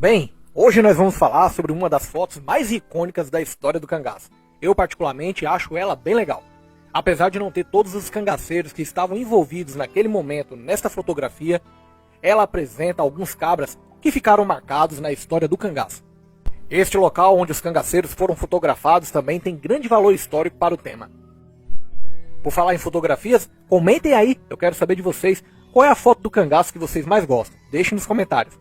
Bem, hoje nós vamos falar sobre uma das fotos mais icônicas da história do cangaço. Eu particularmente acho ela bem legal. Apesar de não ter todos os cangaceiros que estavam envolvidos naquele momento nesta fotografia, ela apresenta alguns cabras que ficaram marcados na história do cangaço. Este local onde os cangaceiros foram fotografados também tem grande valor histórico para o tema. Por falar em fotografias, comentem aí, eu quero saber de vocês qual é a foto do cangaço que vocês mais gostam. Deixem nos comentários.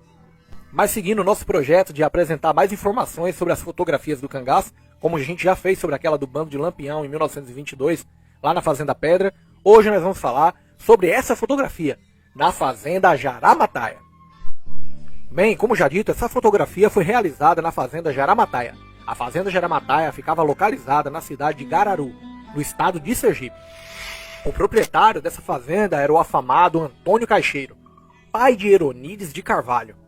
Mas seguindo o nosso projeto de apresentar mais informações sobre as fotografias do cangaço, como a gente já fez sobre aquela do bando de Lampião em 1922, lá na Fazenda Pedra, hoje nós vamos falar sobre essa fotografia, na Fazenda Jaramataia. Bem, como já dito, essa fotografia foi realizada na Fazenda Jaramataia. A Fazenda Jaramataia ficava localizada na cidade de Gararu, no estado de Sergipe. O proprietário dessa fazenda era o afamado Antônio Caixeiro, pai de Heronides de Carvalho.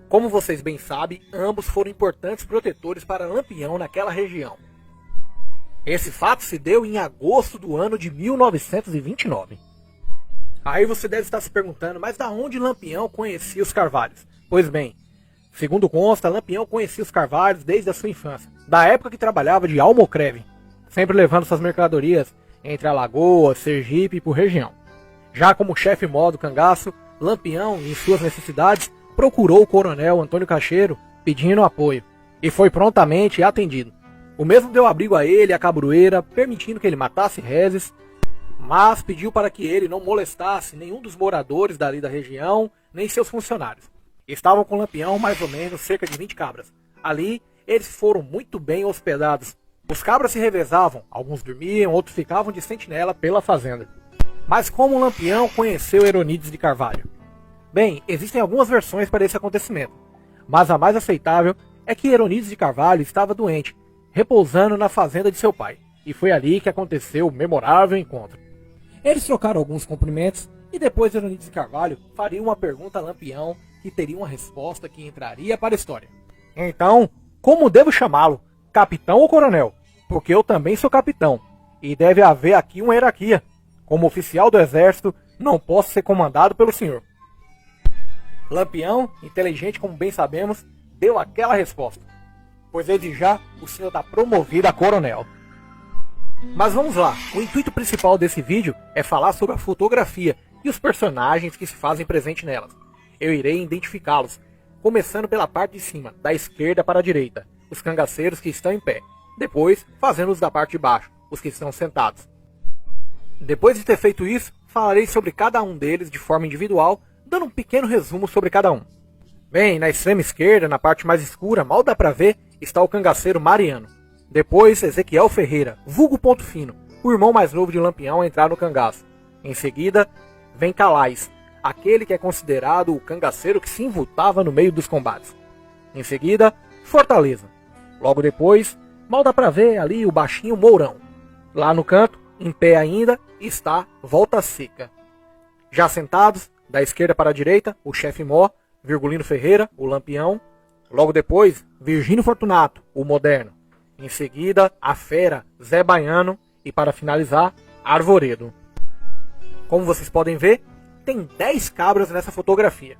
Como vocês bem sabem, ambos foram importantes protetores para Lampião naquela região. Esse fato se deu em agosto do ano de 1929. Aí você deve estar se perguntando, mas da onde Lampião conhecia os Carvalhos? Pois bem, segundo consta, Lampião conhecia os Carvalhos desde a sua infância, da época que trabalhava de almocreve, sempre levando suas mercadorias entre Alagoas, Sergipe e por região. Já como chefe-mó do cangaço, Lampião, em suas necessidades, procurou o coronel Antônio Caixeiro pedindo apoio, e foi prontamente atendido. O mesmo deu abrigo a ele e a cabroeira, permitindo que ele matasse reses, mas pediu para que ele não molestasse nenhum dos moradores dali da região, nem seus funcionários. Estavam com Lampião mais ou menos cerca de 20 cabras. Ali, eles foram muito bem hospedados. Os cabras se revezavam, alguns dormiam, outros ficavam de sentinela pela fazenda. Mas como Lampião conheceu Heronides de Carvalho? Bem, existem algumas versões para esse acontecimento, mas a mais aceitável é que Heronides de Carvalho estava doente, repousando na fazenda de seu pai, e foi ali que aconteceu o memorável encontro. Eles trocaram alguns cumprimentos, e depois Heronides de Carvalho faria uma pergunta a Lampião, que teria uma resposta que entraria para a história. Então, como devo chamá-lo? Capitão ou coronel? Porque eu também sou capitão, e deve haver aqui uma hierarquia. Como oficial do exército, não posso ser comandado pelo senhor. Lampião, inteligente como bem sabemos, deu aquela resposta, pois desde já o senhor está promovido a coronel. Mas vamos lá, o intuito principal desse vídeo é falar sobre a fotografia e os personagens que se fazem presente nelas. Eu irei identificá-los, começando pela parte de cima, da esquerda para a direita, os cangaceiros que estão em pé, depois fazendo-os da parte de baixo, os que estão sentados. Depois de ter feito isso, falarei sobre cada um deles de forma individual, dando um pequeno resumo sobre cada um. Bem, na extrema esquerda, na parte mais escura, mal dá pra ver, está o cangaceiro Mariano. Depois, Ezequiel Ferreira, vulgo Ponto Fino, o irmão mais novo de Lampião a entrar no cangaço. Em seguida, vem Calais, aquele que é considerado o cangaceiro que se envoltava no meio dos combates. Em seguida, Fortaleza. Logo depois, mal dá pra ver ali o baixinho Mourão. Lá no canto, em pé ainda, está Volta Seca. Já sentados, da esquerda para a direita, o chefe-mó, Virgulino Ferreira, o Lampião. Logo depois, Virgínio Fortunato, o Moderno. Em seguida, a fera, Zé Baiano. E para finalizar, Arvoredo. Como vocês podem ver, tem 10 cabras nessa fotografia.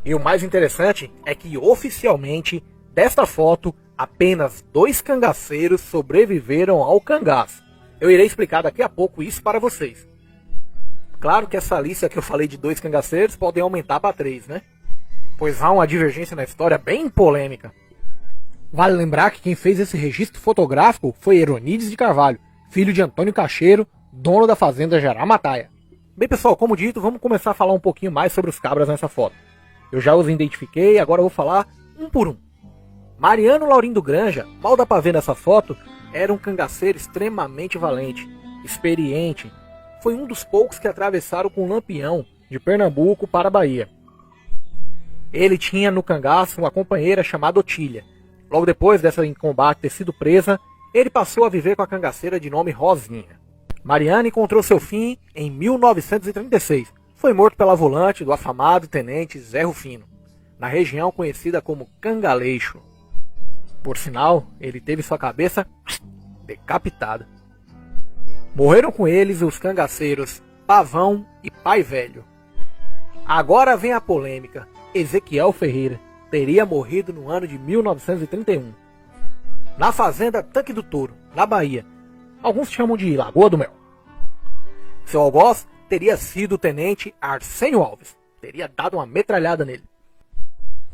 E o mais interessante é que oficialmente, desta foto, apenas 2 cangaceiros sobreviveram ao cangaço. Eu irei explicar daqui a pouco isso para vocês. Claro que essa lista que eu falei de 2 cangaceiros podem aumentar para 3, né? Pois há uma divergência na história bem polêmica. Vale lembrar que quem fez esse registro fotográfico foi Heronides de Carvalho, filho de Antônio Caixeiro, dono da fazenda Jaramataia. Bem pessoal, como dito, vamos começar a falar um pouquinho mais sobre os cabras nessa foto. Eu já os identifiquei, agora eu vou falar um por um. Mariano Laurindo Granja, mal dá pra ver nessa foto, era um cangaceiro extremamente valente, experiente. Foi um dos poucos que atravessaram com Lampião, de Pernambuco para a Bahia. Ele tinha no cangaço uma companheira chamada Otília. Logo depois dessa em combate ter sido presa, ele passou a viver com a cangaceira de nome Rosinha. Mariano encontrou seu fim em 1936. Foi morto pela volante do afamado tenente Zé Rufino, na região conhecida como Cangaleixo. Por sinal, ele teve sua cabeça decapitada. Morreram com eles os cangaceiros Pavão e Pai Velho. Agora vem a polêmica, Ezequiel Ferreira. teria morrido no ano de 1931. Na fazenda Tanque do Touro, na Bahia. Alguns chamam de Lagoa do Mel. Seu algoz teria sido o tenente Arsênio Alves. Teria dado uma metralhada nele.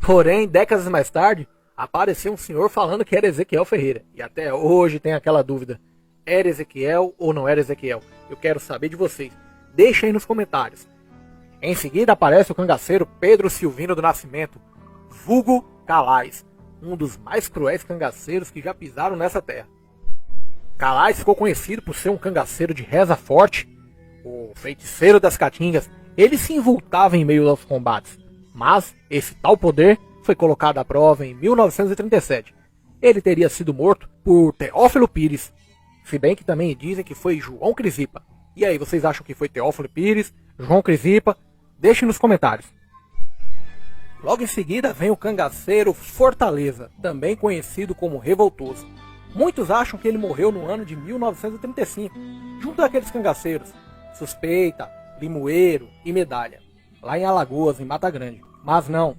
Porém, décadas mais tarde, apareceu um senhor falando que era Ezequiel Ferreira. E até hoje tem aquela dúvida. Era Ezequiel ou não era Ezequiel? Eu quero saber de vocês. Deixa aí nos comentários. Em seguida aparece o cangaceiro Pedro Silvino do Nascimento, vulgo Calais, um dos mais cruéis cangaceiros que já pisaram nessa terra. Calais ficou conhecido por ser um cangaceiro de reza forte, o feiticeiro das caatingas. Ele se invultava em meio aos combates, mas esse tal poder foi colocado à prova em 1937. Ele teria sido morto por Teófilo Pires, se bem que também dizem que foi João Crisipa. E aí, vocês acham que foi Teófilo Pires, João Crisipa? Deixem nos comentários. Logo em seguida vem o cangaceiro Fortaleza, também conhecido como Revoltoso. Muitos acham que ele morreu no ano de 1935, junto àqueles cangaceiros Suspeita, Limoeiro e Medalha, lá em Alagoas, em Mata Grande. Mas não,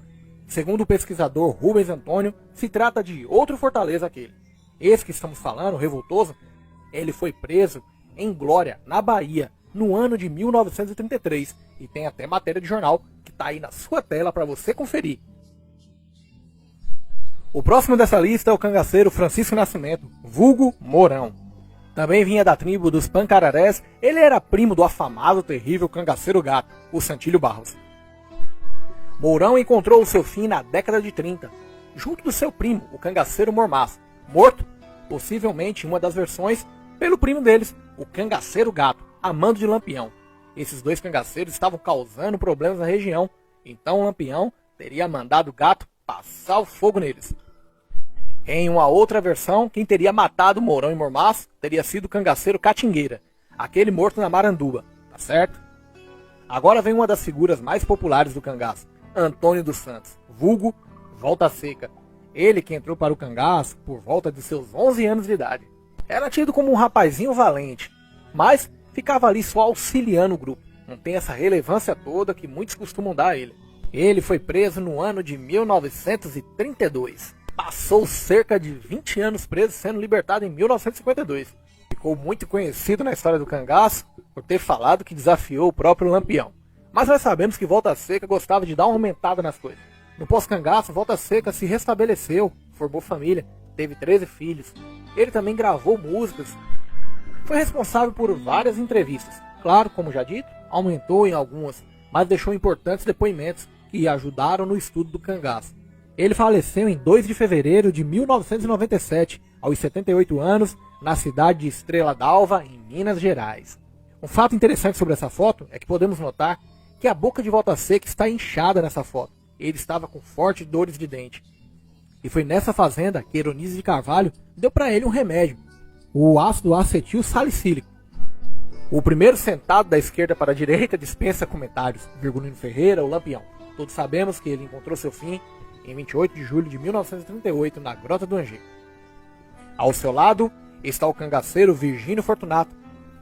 segundo o pesquisador Rubens Antônio, se trata de outro Fortaleza aquele. Esse que estamos falando, o Revoltoso, ele foi preso em Glória, na Bahia, no ano de 1933, e tem até matéria de jornal que está aí na sua tela para você conferir. O próximo dessa lista é o cangaceiro Francisco Nascimento, vulgo Mourão. Também vinha da tribo dos Pancararés. Ele era primo do afamado terrível cangaceiro gato, o Santílio Barros. Mourão encontrou o seu fim na década de 30, junto do seu primo, o cangaceiro Mormaço, morto, possivelmente em uma das versões, pelo primo deles, o cangaceiro gato, Amando de Lampião. Esses dois cangaceiros estavam causando problemas na região, então Lampião teria mandado o gato passar o fogo neles. Em uma outra versão, quem teria matado Mourão e Mormaço teria sido o cangaceiro Catingueira, aquele morto na Maranduba, tá certo? Agora vem uma das figuras mais populares do cangaço, Antônio dos Santos, vulgo Volta Seca. Ele que entrou para o cangaço por volta de seus 11 anos de idade. Era tido como um rapazinho valente, mas ficava ali só auxiliando o grupo. Não tem essa relevância toda que muitos costumam dar a ele. Ele foi preso no ano de 1932. Passou cerca de 20 anos preso, sendo libertado em 1952. Ficou muito conhecido na história do cangaço por ter falado que desafiou o próprio Lampião. Mas nós sabemos que Volta Seca gostava de dar uma aumentada nas coisas. No pós-cangaço, Volta Seca se restabeleceu, formou família, teve 13 filhos. Ele também gravou músicas. Foi responsável por várias entrevistas. Claro, como já dito, aumentou em algumas, mas deixou importantes depoimentos que ajudaram no estudo do cangaço. Ele faleceu em 2 de fevereiro de 1997, aos 78 anos, na cidade de Estrela d'Alva, em Minas Gerais. Um fato interessante sobre essa foto é que podemos notar que a boca de Volta Seca está inchada nessa foto. Ele estava com fortes dores de dente. E foi nessa fazenda que Heronise de Carvalho deu para ele um remédio, o ácido acetil salicílico. O primeiro sentado da esquerda para a direita dispensa comentários, Virgulino Ferreira, o Lampião. Todos sabemos que ele encontrou seu fim em 28 de julho de 1938, na Grota do Angê. Ao seu lado está o cangaceiro Virgínio Fortunato,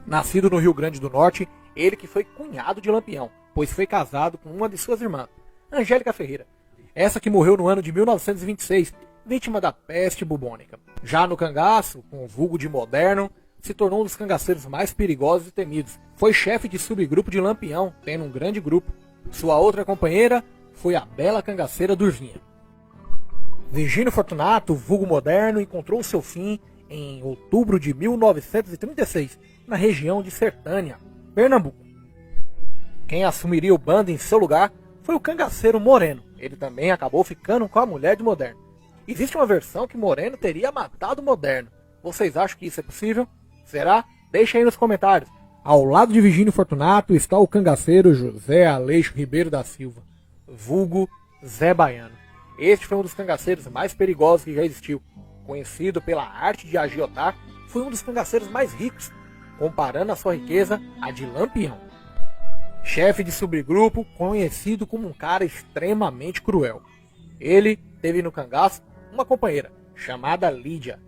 nascido no Rio Grande do Norte, ele que foi cunhado de Lampião, pois foi casado com uma de suas irmãs, Angélica Ferreira, essa que morreu no ano de 1926, vítima da peste bubônica. Já no cangaço, com o vulgo de Moderno, se tornou um dos cangaceiros mais perigosos e temidos. Foi chefe de subgrupo de Lampião, tendo um grande grupo. Sua outra companheira foi a bela cangaceira Durvinha. Virgínio Fortunato, vulgo Moderno, encontrou seu fim em outubro de 1936, na região de Sertânia, Pernambuco. Quem assumiria o bando em seu lugar foi o cangaceiro Moreno. Ele também acabou ficando com a mulher de Moderno. Existe uma versão que Moreno teria matado Moderno. Vocês acham que isso é possível? Será? Deixa aí nos comentários. Ao lado de Virgínio Fortunato está o cangaceiro José Aleixo Ribeiro da Silva, vulgo Zé Baiano. Este foi um dos cangaceiros mais perigosos que já existiu. Conhecido pela arte de agiotar, foi um dos cangaceiros mais ricos, comparando a sua riqueza à de Lampião. Chefe de subgrupo, conhecido como um cara extremamente cruel. Ele teve no cangaço uma companheira, chamada Lídia.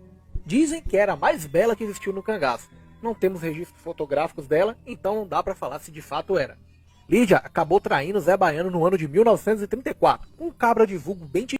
Dizem que era a mais bela que existiu no cangaço. Não temos registros fotográficos dela, então não dá para falar se de fato era. Lídia acabou traindo Zé Baiano no ano de 1934, um cabra de vulgo bem